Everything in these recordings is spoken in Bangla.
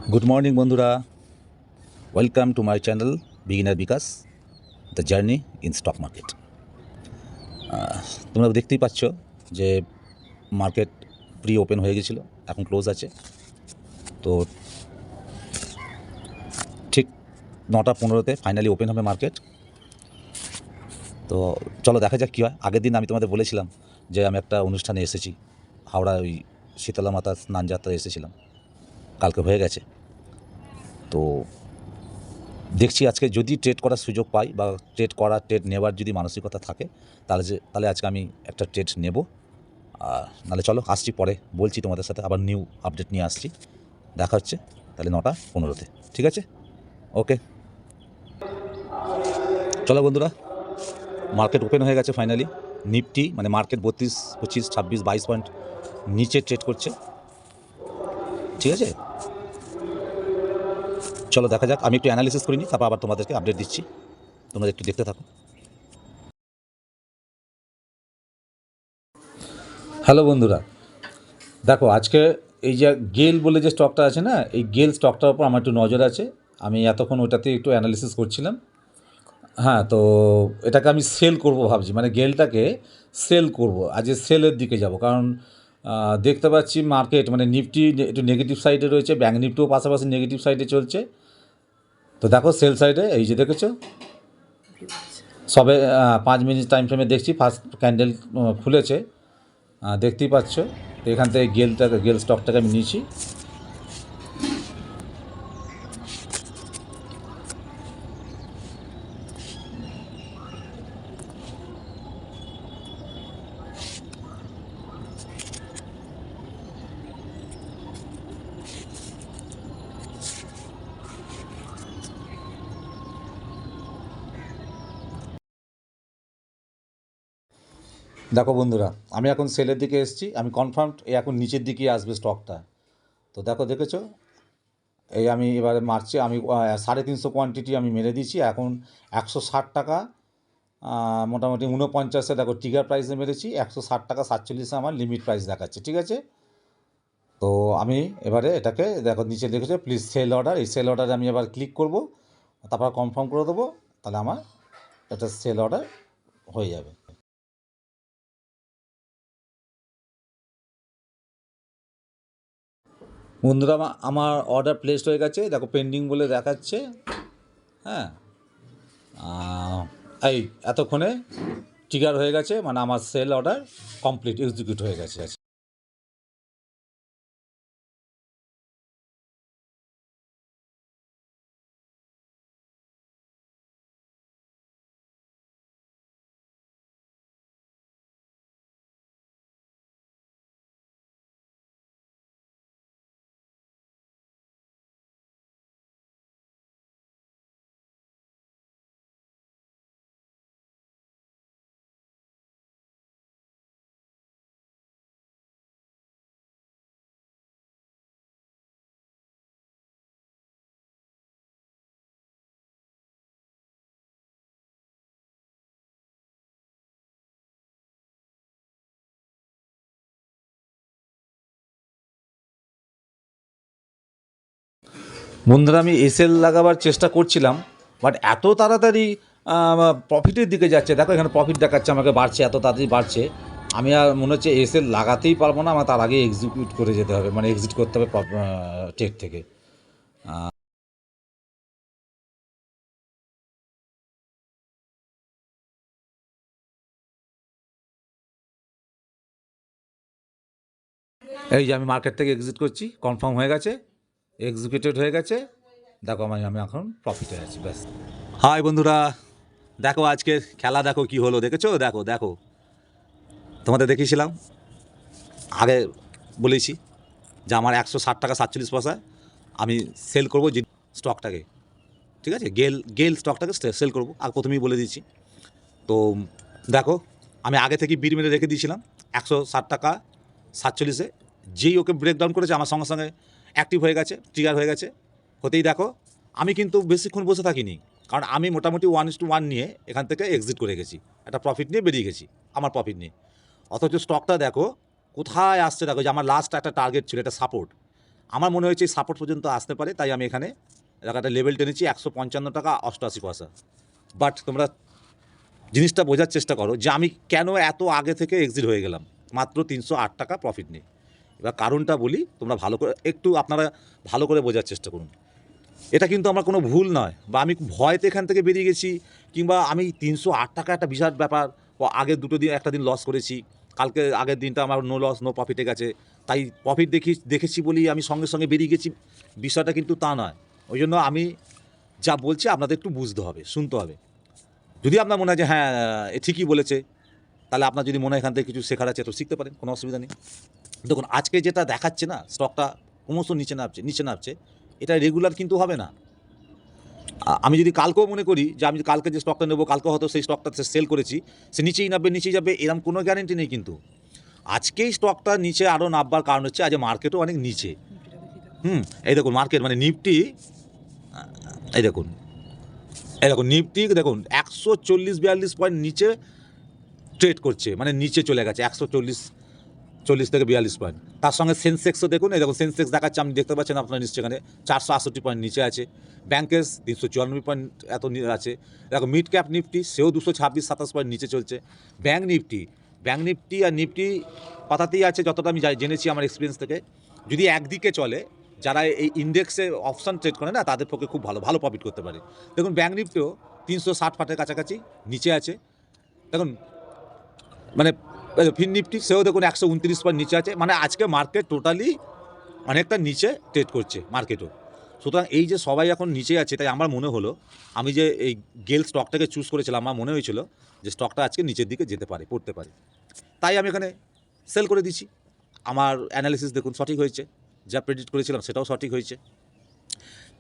গুড মর্নিং বন্ধুরা, welcome to my channel beginner Bikash, the journey in stock market. তোমরা দেখতেই পাচ্ছ যে মার্কেট প্রি ওপেন হয়ে গেছিলো, এখন ক্লোজ আছে। তো ঠিক 9:15 ফাইনালি ওপেন হবে মার্কেট। তো চলো দেখা যাক কী হয়। আগের দিন আমি তোমাদের বলেছিলাম যে আমি একটা অনুষ্ঠানে এসেছি, হাওড়া ওই শীতলা মাতা স্নান যাত্রা এসেছিলাম, কালকে হয়ে গেছে। তো দেখছি আজকে যদি ট্রেড করার সুযোগ পাই বা ট্রেড নেওয়ার যদি মানসিকতা থাকে তাহলে আজকে আমি একটা ট্রেড নেব। আর নাহলে চলো আসছি, পরে বলছি তোমাদের সাথে, আবার নিউ আপডেট নিয়ে আসছি। দেখা হচ্ছে তাহলে 9:15 ঠিক আছে? ওকে, চলো বন্ধুরা, মার্কেট ওপেন হয়ে গেছে ফাইনালি। নিফটি মানে মার্কেট 32, 25, 26, 22 পয়েন্ট নিচে ট্রেড করছে, ঠিক আছে? চলো দেখা যাক, আমি একটু অ্যানালিসিস করিনি, তারপর আবার তোমাদেরকে আপডেট দিচ্ছি, তোমরা একটু দেখতে থাকো। হ্যালো বন্ধুরা, দেখো আজকে এই যে গেল বলে যে স্টকটা আছে না, এই গেল স্টকটার উপর আমার একটু নজর আছে। আমি এতক্ষণ ওটাতে একটু অ্যানালিসিস করছিলাম। হ্যাঁ, তো এটাকে আমি সেল করব ভাবছি, মানে গেলটাকে সেল করব, আজ সেলের দিকে যাব। কারণ দেখতে পাচ্ছি মার্কেট মানে নিফটি একটু নেগেটিভ সাইডে রয়েছে, ব্যাঙ্ক নিফটিও পাশাপাশি নেগেটিভ সাইডে চলছে। তো দেখো সেল সাইডে এই যে দেখেছো, সবে 5 মিনিট টাইম ফ্রেমে দেখছি ফার্স্ট ক্যান্ডেল খুলেছে, দেখতেই পাচ্ছ। তো এখান থেকে গেল স্টকটাকে আমি নিয়েছি। দেখো বন্ধুরা, আমি এখন সেলের দিকে এসেছি, আমি কনফার্ম এখন নিচের দিকেই আসবে স্টকটা। তো দেখেছো, এই আমি এবারে মারছি, আমি 350 কোয়ান্টিটি আমি মেরে দিয়েছি। এখন 160 টাকা, মোটামুটি 49-এ দেখো ট্রিগার প্রাইসে মেরেছি, 160 টাকা 47 আমার লিমিট প্রাইস দেখাচ্ছে, ঠিক আছে? তো আমি এবারে এটাকে দেখো নিচে দেখেছো প্লিজ সেল অর্ডার, এই সেল অর্ডারে আমি এবার ক্লিক করব, তারপর কনফার্ম করে দেবো, তাহলে আমার এটা সেল অর্ডার হয়ে যাবে। বন্ধুরা, আমার অর্ডার প্লেসড হয়ে গেছে, দেখো পেন্ডিং বলে দেখাচ্ছে। হ্যাঁ, এই এতক্ষণে ট্রিগার হয়ে গেছে, মানে আমার সেল অর্ডার কমপ্লিট এক্সিকিউট হয়ে গেছে। বন্ধুরা, আমি এসএল লাগাবার চেষ্টা করছিলাম, বাট এত তাড়াতাড়ি প্রফিটের দিকে যাচ্ছে, দেখো এখানে প্রফিট দেখাচ্ছে আমাকে, বাড়ছে, এত তাড়াতাড়ি বাড়ছে। আমি আর মনে হচ্ছে এসএল লাগাতেই পারবো না, আমার তার আগে এক্সিকিউট করে যেতে হবে, মানে এক্সিট করতে হবে ট্রেড থেকে। এই যে আমি মার্কেট থেকে এক্সিট করছি, কনফার্ম হয়ে গেছে, এক্সিকিউটেড হয়ে গেছে। দেখো আমি এখন প্রফিটে আছি, ব্যাস। হাই বন্ধুরা, দেখো আজকে খেলা দেখো কি হলো, দেখেছো? দেখো দেখো, তোমাদের দেখিয়েছিলাম আগে, বলেছি যে আমার 160 টাকা 47 পয়সায় আমি সেল করবো যে স্টকটাকে, ঠিক আছে? গেল স্টকটাকে সেল করবো, আর প্রথমেই বলে দিয়েছি। তো দেখো, আমি আগে থেকেই বিট মেরে রেখে দিয়েছিলাম 160 টাকা 47-এ। যেই ওকে ব্রেকডাউন করেছে আমার সঙ্গে সঙ্গে অ্যাক্টিভ হয়ে গেছে, ট্রিগার হয়ে গেছে। হতেই দেখো আমি কিন্তু বেশিক্ষণ বসে থাকিনি, কারণ আমি মোটামুটি 1:1 নিয়ে এখান থেকে এক্সিট করে গেছি, একটা প্রফিট নিয়ে বেরিয়ে গেছি, আমার প্রফিট নিয়ে। অথচ স্টকটা দেখো কোথায় আসছে, দেখো যে আমার লাস্ট একটা টার্গেট ছিল, এটা সাপোর্ট, আমার মনে হয়েছে সাপোর্ট পর্যন্ত আসতে পারে, তাই আমি এখানে একটা লেভেল টেনেছি 155 টাকা 88 পয়সা। বাট তোমরা জিনিসটা বোঝার চেষ্টা করো যে আমি কেন এত আগে থেকে এক্সিট হয়ে গেলাম মাত্র 308 টাকা প্রফিট নেই। এবার কারণটা বলি, তোমরা ভালো করে একটু আপনারা ভালো করে বোঝার চেষ্টা করুন। এটা কিন্তু আমার কোনো ভুল নয়, বা আমি ভয়তে এখান থেকে বেরিয়ে গেছি, কিংবা আমি 308 টাকা একটা বিশাল ব্যাপার, আগের দুটো দিন একটা দিন লস করেছি, কালকে আগের দিনটা আমার নো লস নো প্রফিটে গেছে, তাই প্রফিট দেখেছি বলেই আমি সঙ্গে সঙ্গে বেরিয়ে গেছি, বিষয়টা কিন্তু তা নয়। ওই জন্য আমি যা বলছি আপনাদের একটু বুঝতে হবে, শুনতে হবে। যদি আপনার মনে হয় যে হ্যাঁ এ ঠিকই বলেছে, তাহলে আপনার যদি মনে হয় এখান থেকে কিছু শেখার আছে তো শিখতে পারেন, কোনো অসুবিধা নেই। দেখুন আজকে যেটা দেখাচ্ছে না, স্টকটা ক্রমশ নিচে নামছে, এটা রেগুলার কিন্তু হবে না। আমি যদি কালকেও মনে করি যে আমি কালকে যে স্টকটা নেবো, কালকে হয়তো সেই স্টকটা সেল করেছি, সে নিচেই যাবে এরকম কোনো গ্যারেন্টি নেই। কিন্তু আজকেই স্টকটা নিচে আরও নামবার কারণ হচ্ছে আজ মার্কেটও অনেক নিচে। এই দেখুন মার্কেট মানে নিফটি, এই দেখুন নিফটি দেখুন 140-42 পয়েন্ট নিচে ট্রেড করছে, মানে নিচে চলে গেছে 140 থেকে 42 পয়েন্ট। তার সঙ্গে সেন্সেক্সও দেখুন, এই দেখুন সেন্সেক্স দেখাচ্ছে, আপনি দেখতে পাচ্ছেন আপনার নিশ্চয় এখানে 468 পয়েন্ট নিচে আছে। ব্যাংকেস 394 পয়েন্ট এত আছে। দেখো মিড ক্যাপ নিফটি সেও 226-27 পয়েন্ট নিচে চলছে। ব্যাংক নিফটি আর নিফটি কথাতেই আছে, যতটা আমি জেনেছি আমার এক্সপিরিয়েন্স থেকে, যদি একদিকে চলে, যারা এই ইন্ডেক্সে অপশান ট্রেড করে না তাদের পক্ষে খুব ভালো প্রফিট করতে পারে। দেখুন ব্যাংক নিফটিও 360 ফাটের কাছাকাছি নিচে আছে। দেখুন মানে ফিন নিফটি সেও দেখুন 129 পয়েন্ট নিচে আছে, মানে আজকে মার্কেট টোটালি অনেকটা নিচে ট্রেড করছে মার্কেটও। সুতরাং এই যে সবাই এখন নিচে আছে, তাই আমার মনে হলো, আমি যে এই গেল স্টকটাকে চুজ করেছিলাম, আমার মনে হয়েছিল যে স্টকটা আজকে নিচের দিকে যেতে পারে, পড়তে পারে, তাই আমি এখানে সেল করে দিচ্ছি। আমার অ্যানালিসিস দেখুন সঠিক হয়েছে, যা প্রেডিক্ট করেছিলাম সেটাও সঠিক হয়েছে।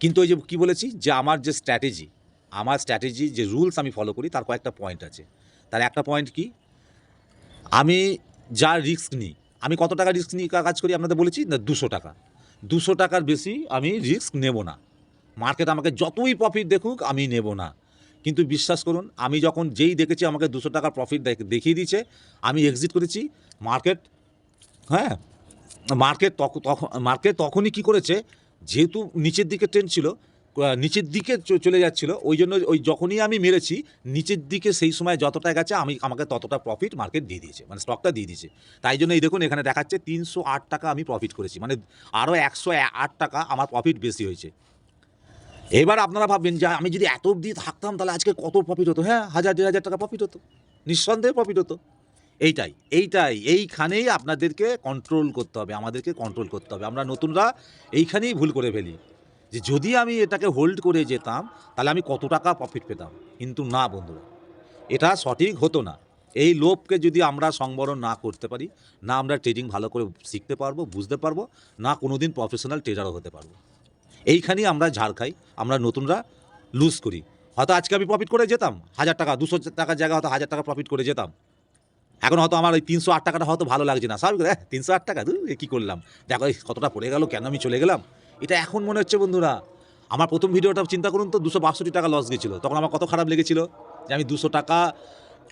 কিন্তু ওই যে কী বলেছি, যে আমার স্ট্র্যাটেজি যে রুলস আমি ফলো করি তার কয়েকটা পয়েন্ট আছে। তার একটা পয়েন্ট কি, আমি যা রিস্ক নিই, আমি কত টাকা রিস্ক নিয়ে কাজ করি আপনাদের বলেছি না, 200 টাকার বেশি আমি রিস্ক নেব না। মার্কেট আমাকে যতই প্রফিট দেখুক আমি নেব না। কিন্তু বিশ্বাস করুন, আমি যখন যেই দেখেছি আমাকে 200 টাকার প্রফিট দেখিয়ে দিয়েছে, আমি এক্সিট করেছি। মার্কেট তখনই কী করেছে, যেহেতু নিচের দিকে ট্রেন্ড ছিল, নিচের দিকে চলে যাচ্ছিল, ওই জন্য যখনই আমি মেরেছি নিচের দিকে, সেই সময় যতটা গেছে আমাকে ততটা প্রফিট মার্কেট দিয়ে দিয়েছে, মানে স্টকটা দিয়ে দিয়েছে। তাই জন্য এই দেখুন এখানে দেখাচ্ছে 308 টাকা আমি প্রফিট করেছি, মানে আরও 108 টাকা আমার প্রফিট বেশি হয়েছে। এবার আপনারা ভাববেন যে আমি যদি এত অবধি থাকতাম তাহলে আজকে কত প্রফিট হতো। হ্যাঁ, 1000-1500 টাকা প্রফিট হতো, নিঃসন্দেহে প্রফিট হতো। এইখানেই আপনাদেরকে কন্ট্রোল করতে হবে, আমাদেরকে কন্ট্রোল করতে হবে। আমরা নতুনরা এইখানেই ভুল করে ফেলি, যে যদি আমি এটাকে হোল্ড করে যেতাম তাহলে আমি কত টাকা প্রফিট পেতাম। কিন্তু না বন্ধুরা, এটা সঠিক হতো না। এই লোভকে যদি আমরা সংবরণ না করতে পারি, না আমরা ট্রেডিং ভালো করে শিখতে পারবো, বুঝতে পারবো, না কোনো দিন প্রফেশনাল ট্রেডারও হতে পারবো। এইখানেই আমরা ঝাড় খাই, আমরা নতুনরা লুজ করি। হয়তো আজকে আমি প্রফিট করে যেতাম 1000 টাকা, 200 টাকার জায়গায় হয়তো 1000 টাকা প্রফিট করে যেতাম। এখন হয়তো আমার ওই 308 টাকাটা হয়তো ভালো লাগছে না, স্বাভাবিক, 308 টাকা কী করলাম, দেখো কতটা পড়ে গেল, কেন আমি চলে গেলাম, এটা এখন মনে হচ্ছে। বন্ধুরা, আমার প্রথম ভিডিওটা চিন্তা করুন তো, 262 টাকা লস গেছিলো, তখন আমার কত খারাপ লেগেছিল যে আমি 200 টাকা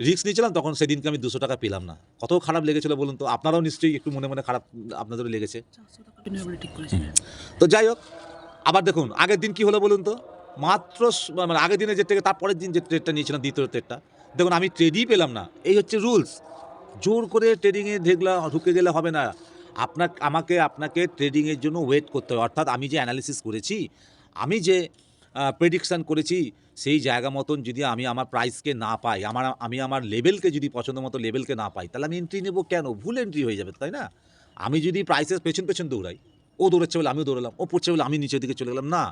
রিস্ক নিয়েছিলাম, তখন সেদিনকে আমি 200 টাকা পেলাম না, কত খারাপ লেগেছিলো বলুন তো। আপনারাও নিশ্চয়ই একটু মনে মনে খারাপ আপনাদেরও লেগেছে। তো যাই হোক, আবার দেখুন আগের দিন কি হলো বলুন তো, মাত্র মানে আগের দিনে যে ট্রেড, তারপরের দিন যে ট্রেডটা নিয়েছিলাম, দ্বিতীয় ট্রেডটা, দেখুন আমি ট্রেডই পেলাম না। এই হচ্ছে রুলস। জোর করে ট্রেডিংয়ে ঢুকে গেলে হবে না। আপনাকে ট্রেডিংয়ের জন্য ওয়েট করতে হবে। অর্থাৎ আমি যে অ্যানালিসিস করেছি, আমি যে প্রেডিকশান করেছি, সেই জায়গা মতন যদি আমি আমার প্রাইসকে না পাই, আমি আমার লেভেলকে যদি পছন্দ মতো লেভেলকে না পাই, তাহলে আমি এন্ট্রি নেব কেন? ভুল এন্ট্রি হয়ে যাবে, তাই না? আমি যদি প্রাইসের পেছন দৌড়াই, ও দৌড়াচ্ছে বলে আমিও দৌড়ালাম, ও পড়ছে বলে আমি নিচের দিকে চলে গেলাম, না।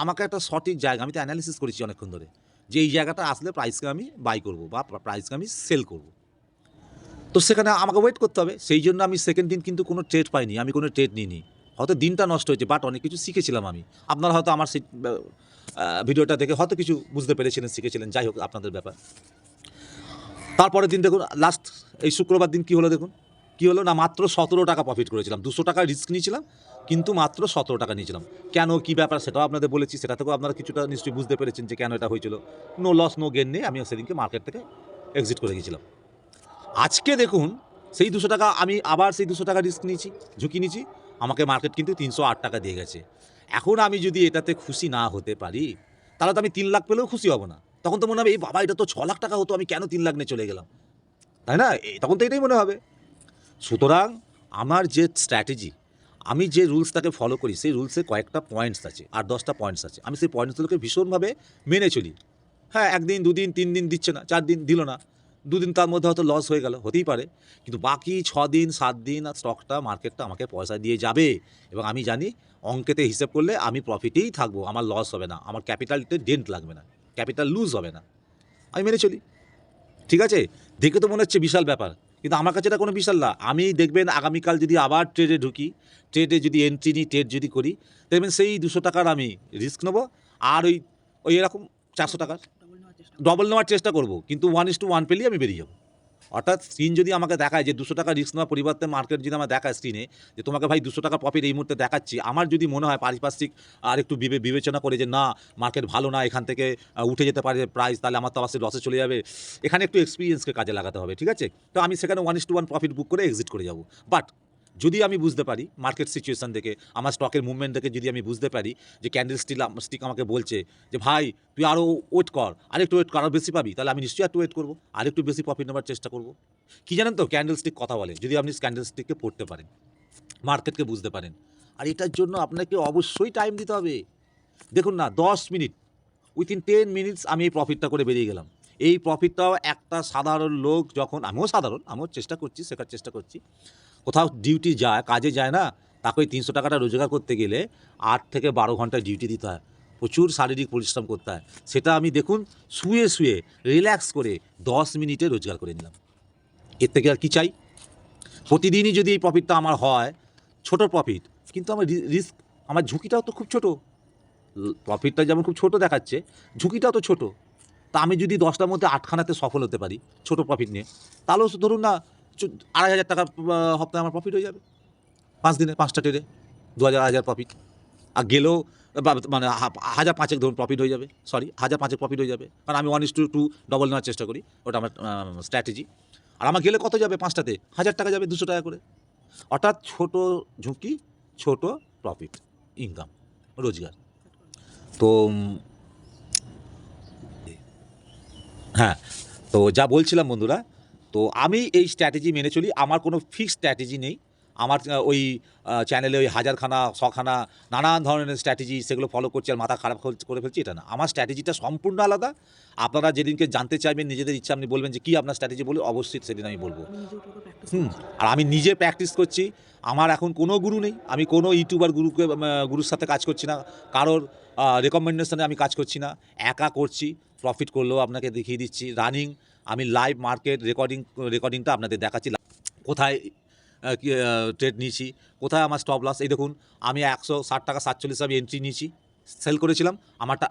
আমাকে একটা সঠিক জায়গা, আমি তো অ্যানালিসিস করেছি অনেকক্ষণ ধরে, যে এই জায়গাটা আসলে প্রাইসকে আমি বাই করব বা প্রাইসকে আমি সেল করব। তো সেখানে আমাকে ওয়েট করতে হবে। সেই জন্য আমি সেকেন্ড দিন কিন্তু কোনো ট্রেড পাইনি, আমি কোনো ট্রেড নিইনি। হয়তো দিনটা নষ্ট হয়েছে, বাট অনেক কিছু শিখেছিলাম আমি। আপনারা হয়তো আমার সেই ভিডিওটা দেখে হয়তো কিছু বুঝতে পেরেছিলেন, শিখেছিলেন, যাই হোক আপনাদের ব্যাপার। তারপরের দিন দেখুন, লাস্ট এই শুক্রবার দিন কী হলো দেখুন, কী হলো না, মাত্র 17 টাকা প্রফিট করেছিলাম। 200 টাকা রিস্ক নিয়েছিলাম, কিন্তু মাত্র 17 টাকা নিয়েছিলাম। কেন, কী ব্যাপার সেটাও আপনাদের বলেছি, সেটা থেকেও আপনারা কিছুটা নিশ্চয়ই বুঝতে পেরেছেন যে কেন এটা হয়েছিল। নো লস নো গেন নেই, আমি সেদিনকে মার্কেট থেকে এক্সিট করে গেছিলাম। আজকে দেখুন সেই 200 টাকা, আমি আবার সেই 200 টাকা রিস্ক নিয়েছি, ঝুঁকি নিয়েছি, আমাকে মার্কেট কিন্তু 308 টাকা দিয়ে গেছে। এখন আমি যদি এটাতে খুশি না হতে পারি, তাহলে তো আমি 3 লাখ পেলেও খুশি হব না। তখন তো মনে হবে এই বাবা এটা তো 6 লাখ টাকা হতো, আমি কেন 3 লাখ নিয়ে চলে গেলাম, তাই না? তখন তো এটাই মনে হবে। সুতরাং আমার যে স্ট্র্যাটেজি, আমি যে রুলসটাকে ফলো করি, সেই রুলসে কয়েকটা পয়েন্টস আছে, 8-10টা পয়েন্টস আছে। আমি সেই পয়েন্টসগুলোকে ভীষণভাবে মেনে চলি। হ্যাঁ, 1 দিন 2 দিন 3 দিন দিচ্ছে না, 4 দিন দিল না, 2 দিন তার মধ্যে হয়তো লস হয়ে গেল, হতেই পারে। কিন্তু বাকি 6 দিন 7 দিন স্টকটা, মার্কেটটা আমাকে পয়সা দিয়ে যাবে এবং আমি জানি অঙ্কেতে হিসেব করলে আমি প্রফিটেই থাকবো, আমার লস হবে না, আমার ক্যাপিটালতে ডেন্ট লাগবে না, ক্যাপিটাল লুজ হবে না। আমি মেনে চলি। ঠিক আছে? দেখে তো মনে হচ্ছে বিশাল ব্যাপার, কিন্তু আমার কাছে এটা কোনো বিশাল না। আমি দেখবেন আগামীকাল যদি আবার ট্রেডে ঢুকি, ট্রেডে যদি এন্ট্রি নিই, ট্রেড যদি করি, দেখবেন সেই 200 টাকার আমি রিস্ক নেবো, আর ওই ওই এরকম 400 টাকার ডবল নেওয়ার চেষ্টা করব, কিন্তু 1:1 পেলেই আমি বেরিয়ে যাব। অর্থাৎ স্ক্রিন যদি আমাকে দেখায় যে 200 টাকা রিস্ক নেওয়ার পরিবর্তে মার্কেট যদি আমার দেখায় স্ক্রিনে যে তোমাকে ভাই 200 টাকা প্রফিট এই মুহূর্তে দেখাচ্ছি, আমার যদি মনে হয় পারিপার্শ্বিক আর একটু বিবেচনা করে যে না মার্কেট ভালো না, এখান থেকে উঠে যেতে পারে প্রাইস, তাহলে আমার তো আবার লসে চলে যাবে, এখানে একটু এক্সপিরিয়েন্সকে কাজে লাগাতে হবে। ঠিক আছে? তো আমি সেখানে 1:1 প্রফিট বুক করে এক্সিট করে যাব। বাট যদি আমি বুঝতে পারি মার্কেট সিচুয়েশান দেখে, আমার স্টকের মুভমেন্ট দেখে যদি আমি বুঝতে পারি যে ক্যান্ডেল স্টিক আমাকে বলছে যে ভাই তুই আরও ওয়েট কর, আরেকটু ওয়েট কর, আরও বেশি পাবি, তাহলে আমি নিশ্চয়ই একটু ওয়েট করবো, আরেকটু বেশি প্রফিট নেওয়ার চেষ্টা করবো। কি জানেন তো, ক্যান্ডেল স্টিক কথা বলে, যদি আপনি ক্যান্ডেল স্টিককে পড়তে পারেন, মার্কেটকে বুঝতে পারেন। আর এটার জন্য আপনাকে অবশ্যই টাইম দিতে হবে। দেখুন না, 10 মিনিট, উইথিন 10 মিনিটস আমি এই প্রফিটটা করে বেরিয়ে গেলাম। এই প্রফিটটাও একটা সাধারণ লোক, যখন আমিও সাধারণ, আমিও চেষ্টা করছি, শেখার চেষ্টা করছি, কোথাও ডিউটি যায়, কাজে যায় না, তাকে ওই 300 টাকাটা রোজগার করতে গেলে 8 থেকে 12 ঘন্টা ডিউটি দিতে হয়, প্রচুর শারীরিক পরিশ্রম করতে হয়। সেটা আমি দেখুন শুয়ে শুয়ে রিল্যাক্স করে 10 মিনিটে রোজগার করে নিলাম। এর থেকে আর কি চাই? প্রতিদিনই যদি এই প্রফিটটা আমার হয়, ছোট প্রফিট, কিন্তু আমার রিস্ক, আমার ঝুঁকিটাও তো খুব ছোট। প্রফিটটা যেমন খুব ছোট দেখাচ্ছে, ঝুঁকিটাও তো ছোট। তা আমি যদি 10টার মধ্যে 8খানাতে সফল হতে পারি ছোট প্রফিট নিয়ে, তাহলেও ধরুন না 2,500 টাকা হপ্তাহে আমার প্রফিট হয়ে যাবে। 5 দিনে 5টা ট্রেডে 2,000 2,000 প্রফিট। আর গেলেও মানে 1,500 ধরুন প্রফিট হয়ে যাবে, সরি 1,500 প্রফিট হয়ে যাবে, কারণ আমি 1:2 ডবল নেওয়ার চেষ্টা করি, ওটা আমার স্ট্র্যাটেজি। আর আমার গেলে কত যাবে? 5টাতে 1,000 টাকা যাবে, 200 টাকা করে। অর্থাৎ ছোট ঝুঁকি, ছোট প্রফিট, ইনকাম, রোজগার। তো হ্যাঁ, তো যা বলছিলাম বন্ধুরা, তো আমি এই স্ট্র্যাটেজি মেনে চলি। আমার কোনো ফিক্সড স্ট্র্যাটেজি নেই। আমার ওই চ্যানেলে ওই 1000খানা 100খানা নানান ধরনের স্ট্র্যাটেজি, সেগুলো ফলো করছি আর মাথা খারাপ করে ফেলছি, এটা না। আমার স্ট্র্যাটেজিটা সম্পূর্ণ আলাদা। আপনারা যেদিনকে জানতে চাইবেন নিজেদের ইচ্ছা, আপনি বলবেন যে কী আপনার স্ট্র্যাটেজি, বলুন, অবশ্যই সেদিন আমি বলবো। আর আমি নিজে প্র্যাকটিস করছি। আমার এখন কোনো গুরু নেই, আমি কোনো ইউটিউবার গুরুর সাথে কাজ করছি না, কারোর রেকমেন্ডেশনে আমি কাজ করছি না, একা করছি। প্রফিট করলেও আপনাকে দেখিয়ে দিচ্ছি, রানিং আমি লাইভ মার্কেট রেকর্ডিংটা আপনাদের দেখাচ্ছি, কোথায় ট্রেড নিয়েছি, কোথায় আমার স্টপ লস। এই দেখুন, আমি 160 টাকা 47 আমি এন্ট্রি নিয়েছি, সেল করেছিলাম।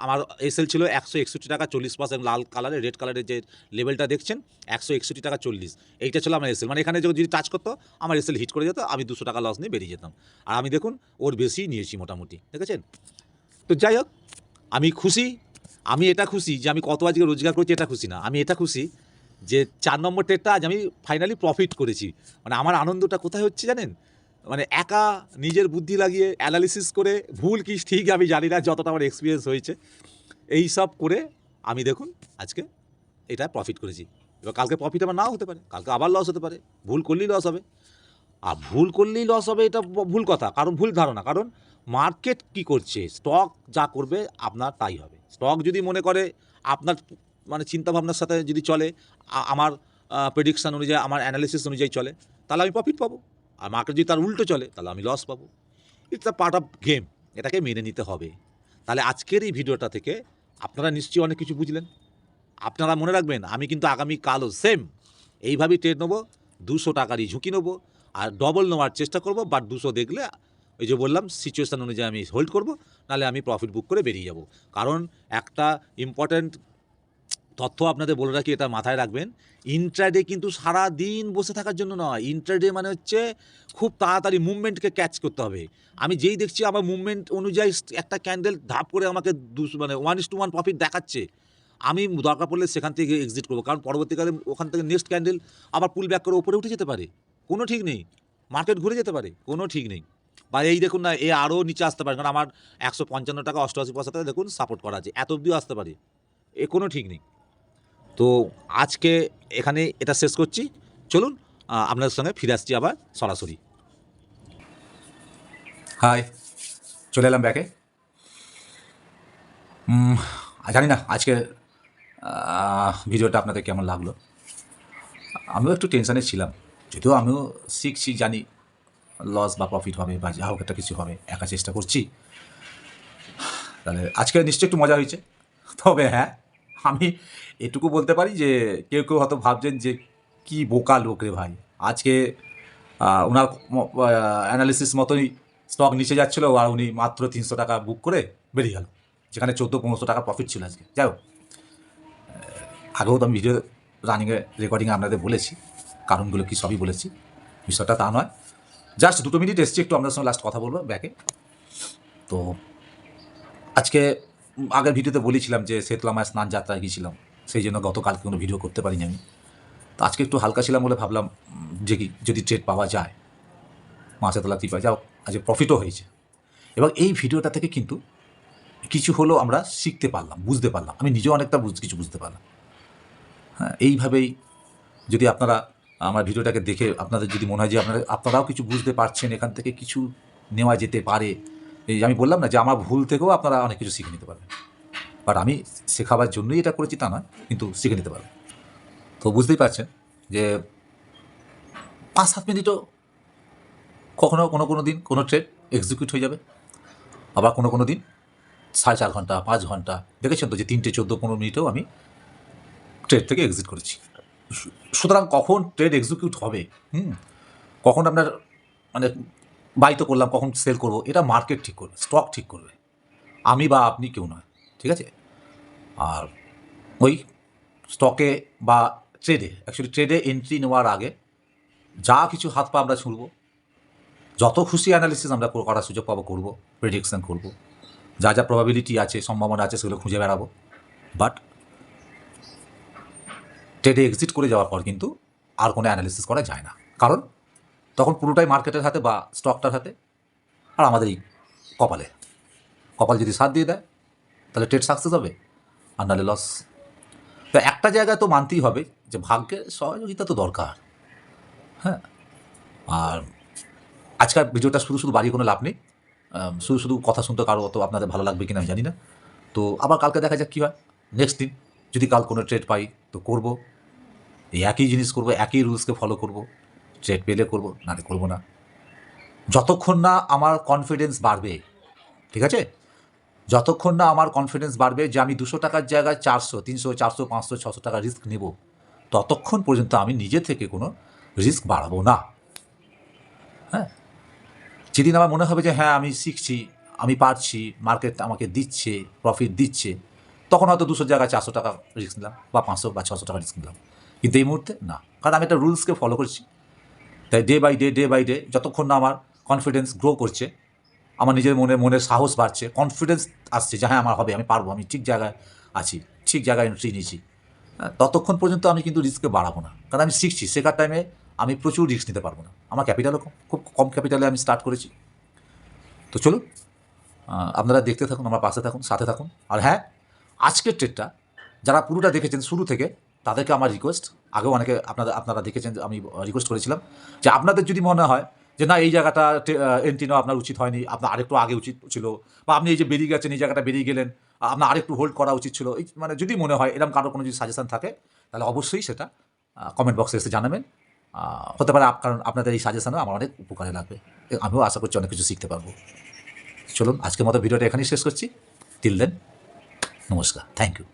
আমার এসএল ছিল 161 টাকা 40%, লাল কালারের, রেড কালারের যে লেভেলটা দেখছেন 161 টাকা 40, এইটা ছিল আমার এসএল। মানে এখানে যদি টাচ করতো আমার এসএল হিট করে যেত, আমি 200 টাকা লস নিয়ে বেরিয়ে যেতাম। আর আমি দেখুন ওর বেশি নিয়েছি মোটামুটি, দেখেছেন? তো যাই হোক, আমি খুশি। আমি এটা খুশি যে আমি কত আজকে রোজগার করছি, এটা খুশি না। আমি এটা খুশি যে 4 নম্বর ট্রেডটা আজ আমি ফাইনালি প্রফিট করেছি। মানে আমার আনন্দটা কোথায় হচ্ছে জানেন? মানে একা নিজের বুদ্ধি লাগিয়ে অ্যানালিসিস করে, ভুল কি ঠিক আমি জানি না, যতটা আমার এক্সপিরিয়েন্স হয়েছে এই সব করে আমি দেখুন আজকে এটা প্রফিট করেছি। এবার কালকে প্রফিট আমার নাও হতে পারে, কালকে আবার লস হতে পারে, ভুল করলেই লস হবে। আর ভুল করলেই লস হবে এটা ভুল কথা, কারণ ভুল ধারণা। কারণ মার্কেট কি করছে, স্টক যা করবে আপনার তাই হবে। স্টক যদি মনে করে আপনার মানে চিন্তাভাবনার সাথে যদি চলে, আমার প্রেডিকশান অনুযায়ী, আমার অ্যানালিসিস অনুযায়ী চলে, তাহলে আমি প্রফিট পাবো। আর মার্কেট যদি তার উল্টো চলে, তাহলে আমি লস পাবো। It's a part of game, এটাকে মেনে নিতে হবে। তাহলে আজকের এই ভিডিওটা থেকে আপনারা নিশ্চয়ই অনেক কিছু বুঝলেন। আপনারা মনে রাখবেন, আমি কিন্তু আগামীকালও সেম এইভাবেই ট্রেড নেবো, 200 টাকারই ঝুঁকি নেবো, আর ডবল নেওয়ার চেষ্টা করব। বাট 200 দেখলে ওই যে বললাম সিচুয়েশান অনুযায়ী আমি হোল্ড করব, নাহলে আমি প্রফিট বুক করে বেরিয়ে যাব। কারণ একটা ইম্পর্ট্যান্ট তথ্য আপনাদের বলে রাখি, এটা মাথায় রাখবেন, ইন্ট্রাডে কিন্তু সারা দিন বসে থাকার জন্য নয়। ইন্ট্রাডে মানে হচ্ছে খুব তাড়াতাড়ি মুভমেন্টকে ক্যাচ করতে হবে। আমি যেই দেখছি আমার মুভমেন্ট অনুযায়ী একটা ক্যান্ডেল ধাপ করে আমাকে মানে 1:1 প্রফিট দেখাচ্ছে, আমি দরকার পড়লে সেখান থেকে এক্সিট করবো, কারণ পরবর্তীকালে ওখান থেকে নেক্সট ক্যান্ডেল আবার পুল ব্যাক করে ওপরে উঠে যেতে পারে, কোনো ঠিক নেই। মার্কেট ঘুরে যেতে পারে, কোনো ঠিক নেই। বা এই দেখুন না, এ আরও নিচে আসতে পারে, কারণ আমার 155 টাকা 88 পয়সাতে দেখুন সাপোর্ট করা আছে, এত অবধিও আসতে পারে, এ কোনো ঠিক নেই। তো আজকে এখানে এটা শেষ করছি, চলুন আপনাদের সঙ্গে ফিরে আসছি আবার সরাসরি। হাই, চলে এলাম ব্যাকে। জানি না আজকে ভিডিওটা আপনাদের কেমন লাগলো। আমিও একটু টেনশানে ছিলাম, যদিও আমিও শিখছি, জানি লস বা প্রফিট হবে বা যা হোক একটা কিছু হবে, একা চেষ্টা করছি। তাহলে আজকে নিশ্চয়ই একটু মজা হয়েছে। তবে হ্যাঁ, আমি এটুকু বলতে পারি যে কেউ কেউ হয়তো ভাবছেন যে কি বোকা লোক রে ভাই, আজকে ওনার অ্যানালিসিস মতোই স্টক নিচে যাচ্ছিলো আর উনি মাত্র 300 টাকা বুক করে বেরিয়ে গেল, যেখানে 1400-1500 টাকা প্রফিট ছিল আজকে। যাই হোক, আগেও তো আমি ভিডিও রানিংয়ে রেকর্ডিংয়ে আপনাদের বলেছি, কারণগুলো কি সবই বলেছি, বিষয়টা তা নয়। জাস্ট 2 মিনিট এসছি, একটু আপনাদের সঙ্গে লাস্ট কথা বলবো ব্যাকে। তো আজকে আগের ভিডিওতে বলেছিলাম যে শেতলামায় স্নান যাত্রায় গিয়েছিলাম, সেই জন্য গতকালকে কোনো ভিডিও করতে পারিনি আমি। তো আজকে একটু হালকা ছিলাম বলে ভাবলাম যে কি যদি ট্রেড পাওয়া যায়, মাছেতলা টিপা যাও, আজকে প্রফিটও হয়েছে। এবং এই ভিডিওটা থেকে কিন্তু কিছু হলেও আমরা শিখতে পারলাম, বুঝতে পারলাম, আমি নিজেও অনেকটা কিছু বুঝতে পারলাম। হ্যাঁ, এইভাবেই যদি আপনারা আমার ভিডিওটাকে দেখে আপনাদের যদি মনে হয় যে আপনারাও কিছু বুঝতে পারছেন, এখান থেকে কিছু নেওয়া যেতে পারে, এই আমি বললাম না যে আমার ভুল থেকেও আপনারা অনেক কিছু শিখে নিতে পারবেন। বাট আমি শেখাবার জন্যই এটা করেছি তা নয়, কিন্তু শিখে নিতে পারবেন। তো বুঝতেই পারছেন যে 5-7 মিনিটও কোনো দিন কোনো ট্রেড এক্সিকিউট হয়ে যাবে, আবার কোনো দিন 4.5 ঘন্টা 5 ঘন্টা, দেখেছেন তো যে 3টে 14-15 মিনিটেও আমি ট্রেড থেকে এক্সিট করেছি। সুতরাং কখন ট্রেড এক্সিকিউট হবে, কখন আপনার মানে বাই তো করলাম, কখন সেল করবো, এটা মার্কেট ঠিক করবে, স্টক ঠিক করবে, আমি বা আপনি কেউ নয়, ঠিক আছে? আর ওই স্টকে বা ট্রেডে এন্ট্রি নেওয়ার আগে যা কিছু হাত পা আমরা ছুঁড়ব, যত খুশি অ্যানালিসিস আমরা করার সুযোগ পাবো করবো, প্রেডিকশান করবো, যা যা প্রবাবিলিটি আছে, সম্ভাবনা আছে, সেগুলো খুঁজে বেড়াবো। বাট ট্রেডে এক্সিট করে যাওয়ার পর কিন্তু আর কোনো অ্যানালিসিস করা যায় না, কারণ তখন পুরোটাই মার্কেটের হাতে বা স্টকটার হাতে, আর আমাদেরই কপাল যদি সাথ দিয়ে দেয় তাহলে ট্রেড সাকসেস হবে, আর নাহলে লস। তো একটা জায়গায় তো মানতেই হবে যে ভাগ্যের সহযোগিতা তো দরকার। হ্যাঁ, আর আজকাল ভিডিওটা শুধু বাড়িয়ে কোনো লাভ নেই, শুধু কথা শুনতে কারো অত আপনাদের ভালো লাগবে কিনা আমি জানি না। তো আবার কালকে দেখা যাক কী হয়, নেক্সট দিন যদি কাল কোনো ট্রেড পাই তো করবো, এই একই জিনিস করবো, একই রুলসকে ফলো করবো, ট্রেড পেলে করবো, নাহলে করবো না, যতক্ষণ না আমার কনফিডেন্স বাড়বে। ঠিক আছে, যতক্ষণ না আমার কনফিডেন্স বাড়বে যে আমি 200 টাকার জায়গায় 400, 300, 400, 500, 600 টাকা রিস্ক নেব, ততক্ষণ পর্যন্ত আমি নিজে থেকে কোনো রিস্ক বাড়াবো না। হ্যাঁ, যেদিন আমার মনে হবে যে হ্যাঁ আমি শিখছি, আমি পারছি, মার্কেট আমাকে দিচ্ছে, প্রফিট দিচ্ছে, তখন হয়তো 200 জায়গায় 400 টাকা রিস্ক নিলাম, বা 500 বা 600 টাকা রিস্ক নিলাম। কিন্তু এই মুহূর্তে না, কারণ আমি একটা রুলসকে ফলো করছি। তাই ডে বাই ডে যতক্ষণ না আমার কনফিডেন্স গ্রো করছে, আমার নিজের মনের সাহস বাড়ছে, কনফিডেন্স আসছে যে হ্যাঁ আমার হবে, আমি পারবো, আমি ঠিক জায়গায় আছি, ঠিক জায়গায় এন্ট্রি নিয়েছি, ততক্ষণ পর্যন্ত আমি কিন্তু রিস্ককে বাড়াবো না, কারণ আমি শিখছি, শেখার টাইমে আমি প্রচুর রিস্ক নিতে পারবো না, আমার ক্যাপিটালও খুব কম ক্যাপিটালে আমি স্টার্ট করেছি। তো চলুন আপনারা দেখতে থাকুন, আমার পাশে থাকুন, সাথে থাকুন। আর হ্যাঁ, আজকের ট্রেডটা যারা পুরোটা দেখেছেন শুরু থেকে, তাদেরকে আমার রিকোয়েস্ট, আগেও অনেকে আপনারা দেখেছেন, আমি রিকোয়েস্ট করেছিলাম যে আপনাদের যদি মনে হয় যে না এই জায়গাটা এন্ট্রি নেওয়া আপনার উচিত হয়নি, আপনার আরেকটু আগে উচিত ছিল, বা আপনি এই যে বেরিয়ে গেছেন, এই জায়গাটা বেরিয়ে গেলেন, আপনার আরেকটু হোল্ড করা উচিত ছিল, এই মানে যদি মনে হয় এরকম কারো কোনো যদি সাজেশান থাকে, তাহলে অবশ্যই সেটা কমেন্ট বক্সে এসে জানাবেন। হতে পারে কারণ আপনাদের এই সাজেশানও আমার অনেক উপকারে লাগবে, আমিও আশা করছি অনেক কিছু শিখতে পারবো। চলুন আজকের মতো ভিডিওটা এখানেই শেষ করছি। টিল দেন, নমস্কার, থ্যাংক ইউ।